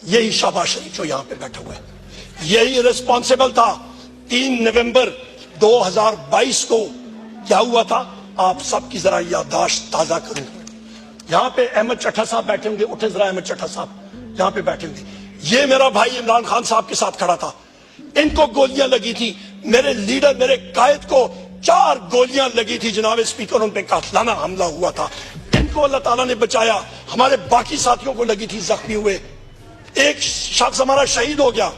यही शाहबाज शरीफ जो यहाँ पे बैठा हुआ है, यही रिस्पॉन्सिबल था। 3 नवंबर 2022 को क्या हुआ था, आप सबकी जरा याददाश्त ताजा करूं। यहाँ पे अहमद चट्टा साहब बैठे होंगे, उठे जरा अहमद चट्टा साहब यहाँ पे बैठे होंगे। ये मेरा भाई इमरान खान साहब के साथ खड़ा था, इनको गोलियां लगी थी, मेरे लीडर मेरे कायद को 4 गोलियां लगी थी जनाब स्पीकर, उन पे कातलाना हमला हुआ था, इनको अल्लाह ताला ने बचाया। हमारे बाकी साथियों को लगी थी, जख्मी हुए, एक शख्स हमारा शहीद हो गया।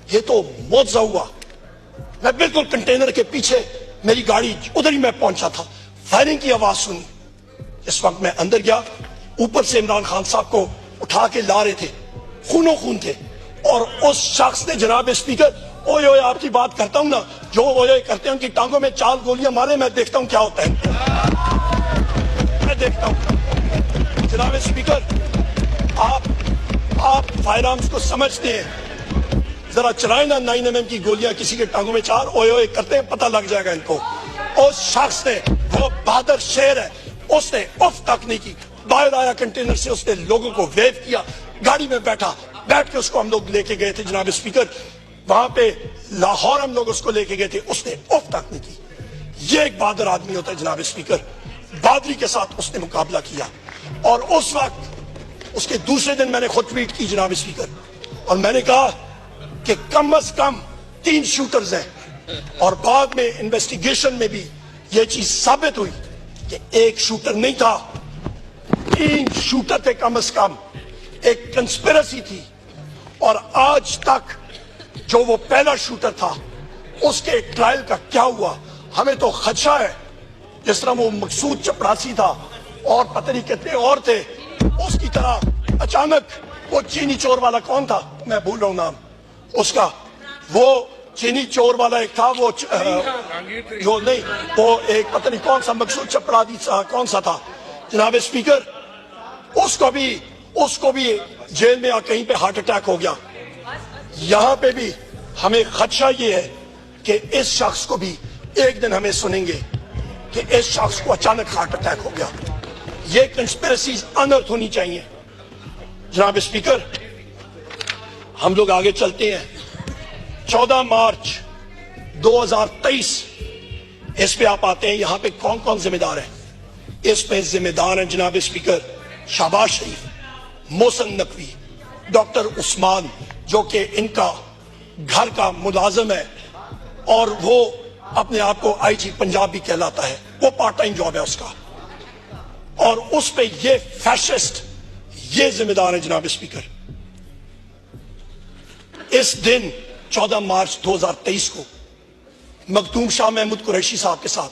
ये तो मौजज़ा हुआ। मैं बिल्कुल कंटेनर के पीछे, मेरी गाड़ी उधर ही मैं पहुंचा था, फायरिंग की आवाज सुनी। इस वक्त मैं अंदर गया, ऊपर से इमरान खान साहब को उठा के ला रहे थे, खूनो खून थे, और उस शख्स ने जनाब स्पीकर, ओए ओए आपकी बात करता हूं ना, जो ओए ओए करते हैं उनकी टांगों में 4 गोलियां मारे, मैं देखता हूं क्या होता है, मैं देखता हूं। जनाब स्पीकर, आप फायर आर्म्स को समझते हैं, जरा चलाए ना 9mm की गोलियां किसी के टांगों में 4, ओए ओए करते हैं, पता लग जाएगा इनको। उस शख्स ने, वो बहादुर शेर है, उसने उफ तक नहीं की, बाहर आया कंटेनर से, उसने लोगों को वेव किया, गाड़ी में बैठ के उसको हम लोग लेके गए थे जनाब स्पीकर, वहां पे लाहौर हम लोग उसको लेके गए थे, उसने उफ तक नहीं की। ये एक बहादुर आदमी होता है जनाब स्पीकर। बहादुरी के साथ उसने मुकाबला किया, और उस वक्त उसके दूसरे दिन मैंने खुद ट्वीट की जनाब स्पीकर, और मैंने कहा कि कम से कम 3 शूटर्स हैं, और बाद में इन्वेस्टिगेशन में भी यह चीज साबित हुई कि एक शूटर नहीं था, 3 शूटर थे कम से कम, एक कंस्पिरेसी थी। और आज तक जो वो पहला शूटर था उसके ट्रायल का क्या हुआ, हमें तो खदशा है। जिस तरह वो मकसूद चपरासी था और पता नहीं कितने और थे, उसकी तरह अचानक वो चीनी चोर वाला कौन था, मैं भूल रहा हूं नाम उसका, वो चीनी चोर वाला एक था, वो जो नहीं, वो एक पता नहीं कौन सा मकसूद चपरासी कौन सा था जनाब स्पीकर, उसको भी जेल में कहीं पे हार्ट अटैक हो गया। यहां पे भी हमें खदशा ये है कि इस शख्स को भी एक दिन हमें सुनेंगे कि इस शख्स को अचानक हार्ट अटैक हो गया। ये कंस्पिरेसीज अनर्थ होनी चाहिए जनाब स्पीकर। हम लोग आगे चलते हैं। 14 मार्च 2023, इस पे आप आते हैं, यहां पे कौन कौन जिम्मेदार है? इस पे जिम्मेदार हैं जनाब स्पीकर शाहबाज शरीफ, मोहसिन नकवी, डॉक्टर उस्मान जो कि इनका घर का मुलाजिम है, और वो अपने आप को IG पंजाब भी कहलाता है, वो पार्ट टाइम जॉब है उसका, और उस पे ये फैशिस्ट ये जिम्मेदार है जनाब स्पीकर। इस दिन 14 मार्च 2023 को मखदूम शाह महमूद कुरैशी साहब के साथ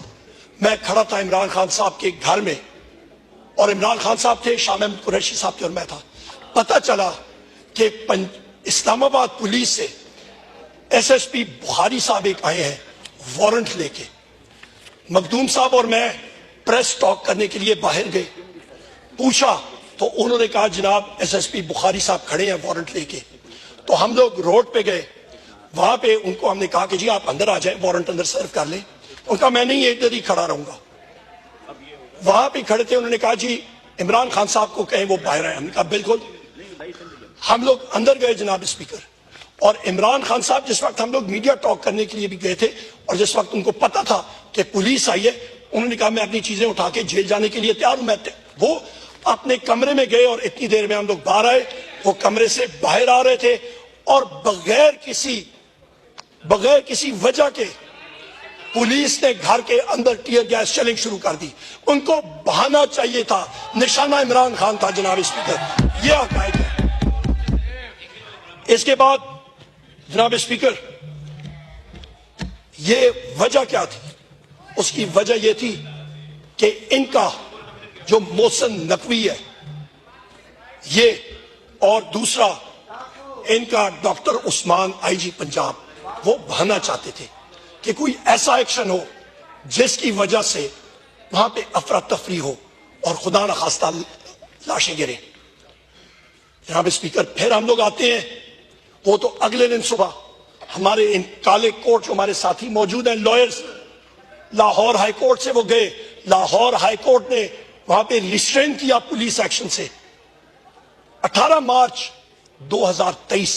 मैं खड़ा था इमरान खान साहब के घर में, और इमरान खान साहब थे, शाह महमूद कुरैशी साहब थे, और मैं था। पता चला कि इस्लामाबाद पुलिस से SSP बुखारी साहब एक आए हैं वारंट लेके। मखदूम साहब और मैं प्रेस टॉक करने के लिए बाहर गए, पूछा तो उन्होंने कहा जनाब SSP बुखारी साहब खड़े हैं वारंट लेके। तो हम लोग रोड पे गए, वहां पे उनको हमने कहा कि जी आप अंदर आ जाएं, वारंट अंदर सर्व कर लें। उनका मैं नहीं इधर ही खड़ा रहूंगा। वहां पे खड़े थे, उन्होंने कहा जी इमरान खान साहब को कहें वो बाहर आए। हमने कहा बिल्कुल। हम लोग अंदर गए जनाब स्पीकर, और इमरान खान साहब जिस वक्त हम लोग मीडिया टॉक करने के लिए भी गए थे, और जिस वक्त उनको पता था कि पुलिस आई है, उन्होंने कहा मैं अपनी चीजें उठा के जेल जाने के लिए तैयार हूं। वो अपने कमरे में गए, और इतनी देर में हम लोग बाहर आए, वो कमरे से बाहर आ रहे थे, और बगैर किसी वजह के पुलिस ने घर के अंदर टीयर गैस शेलिंग शुरू कर दी। उनको बहाना चाहिए था, निशाना इमरान खान था जनाब स्पीकर, ये हकायक है। इसके बाद जनाब स्पीकर ये वजह क्या थी? उसकी वजह यह थी कि इनका जो मोहसिन नकवी है ये, और दूसरा इनका डॉक्टर उस्मान IG पंजाब, वो बहाना चाहते थे कि कोई ऐसा एक्शन हो जिसकी वजह से वहां पे अफरा तफरी हो और खुदा न खास्ता लाशें गिरे। जनाब स्पीकर फिर हम लोग आते हैं, वो तो अगले दिन सुबह हमारे इन काले कोट जो हमारे साथी मौजूद हैं, लॉयर्स, लाहौर हाई कोर्ट से वो गए। लाहौर हाई कोर्ट ने वहां पे रिस्ट्रेन किया पुलिस एक्शन से। 18 मार्च 2023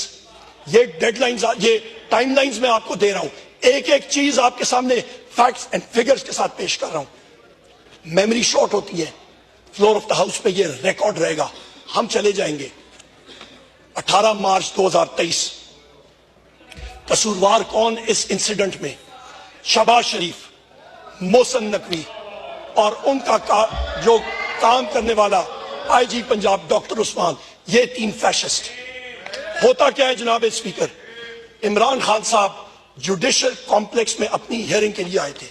یہ ڈیڈ لائنز یہ ٹائم لائنز میں آپ کو دے رہا ہوں, ایک ایک چیز آپ کے سامنے فیکٹس اینڈ فگرز کے ساتھ پیش کر رہا ہوں. میموری شارٹ ہوتی ہے, فلور آف دا ہاؤس پہ یہ ریکارڈ رہے گا, ہم چلے جائیں گے. 18 مارچ 2023 قصوروار کون اس انسیڈنٹ میں؟ شہباز شریف, محسن نقوی اور ان کا جو کام کرنے والا آئی جی پنجاب ڈاکٹر عثمان, یہ 3 فیشسٹ. ہوتا کیا ہے جناب اسپیکر, عمران خان صاحب جوڈیشل کمپلیکس میں اپنی ہیئرنگ کے لیے آئے تھے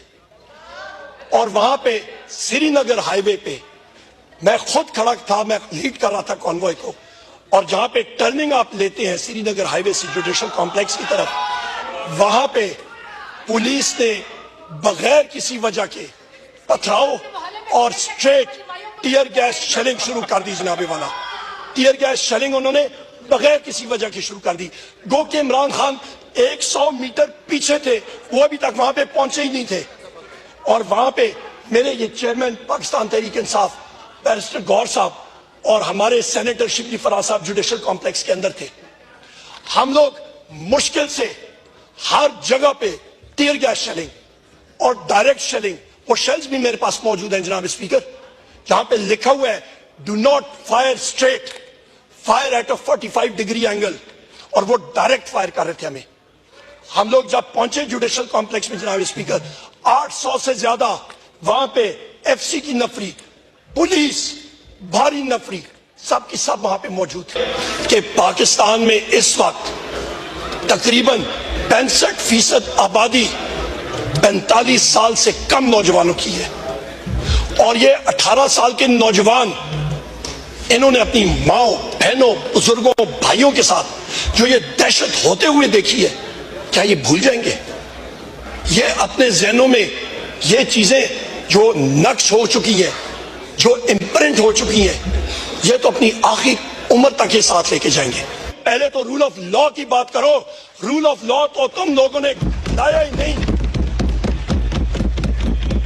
اور وہاں پہ سری نگر ہائی وے پہ میں خود کھڑا تھا, میں لیڈ کر رہا تھا کانوائے کو, اور جہاں پہ ٹرننگ آپ لیتے ہیں سری نگر ہائی وے سے جوڈیشل کمپلیکس کی طرف, وہاں پہ پولیس نے بغیر کسی وجہ کے پتھراؤ اور سٹریٹ ٹیئر گیس شیلنگ شروع کر دی. جناب والا ٹیئر گیس شیلنگ انہوں نے بغیر کسی وجہ کی شروع کر دی, گو کہ عمران خان 100 میٹر پیچھے تھے, وہ ابھی تک وہاں پہ پہنچے ہی نہیں تھے. اور وہاں پہ میرے یہ چیئرمین پاکستان تحریک انصاف بیرسٹر گور صاحب اور ہمارے سینیٹر شبلی فراز صاحب جوڈیشل کمپلیکس کے اندر تھے. ہم لوگ مشکل سے ہر جگہ پہ ٹیئر گیس شیلنگ اور ڈائریکٹ شیلنگ, اور شیلز بھی میرے پاس موجود ہیں جناب اسپیکر, جہاں پہ لکھا ہوا ہے do not fire straight, fire at a 45 degree angle, اور وہ ڈائریکٹ فائر کر رہے تھے ہمیں. ہم لوگ جب پہنچے جوڈیشل کمپلیکس میں جناب اسپیکر, 800 سے زیادہ وہاں پہ ایف سی کی نفری, پولیس, بھاری نفری, سب کی سب وہاں پہ موجود تھے. کہ پاکستان میں اس وقت تقریباً 65% آبادی 45 سال سے کم نوجوانوں کی ہے, اور یہ 18 سال کے نوجوان انہوں نے اپنی ماؤں, بہنوں, بزرگوں, بھائیوں کے ساتھ جو یہ دہشت ہوتے ہوئے دیکھی ہے, کیا یہ بھول جائیں گے؟ یہ اپنے ذہنوں میں یہ چیزیں جو نقش ہو چکی ہیں, جو امپرنٹ ہو چکی ہیں, یہ تو اپنی آخری عمر تک یہ ساتھ لے کے جائیں گے. پہلے تو رول آف لا کی بات کرو. رول آف لا تو تم لوگوں نے لایا ہی نہیں.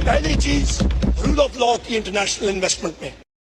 پہلی چیز رول آف لا کی انٹرنیشنل انویسٹمنٹ میں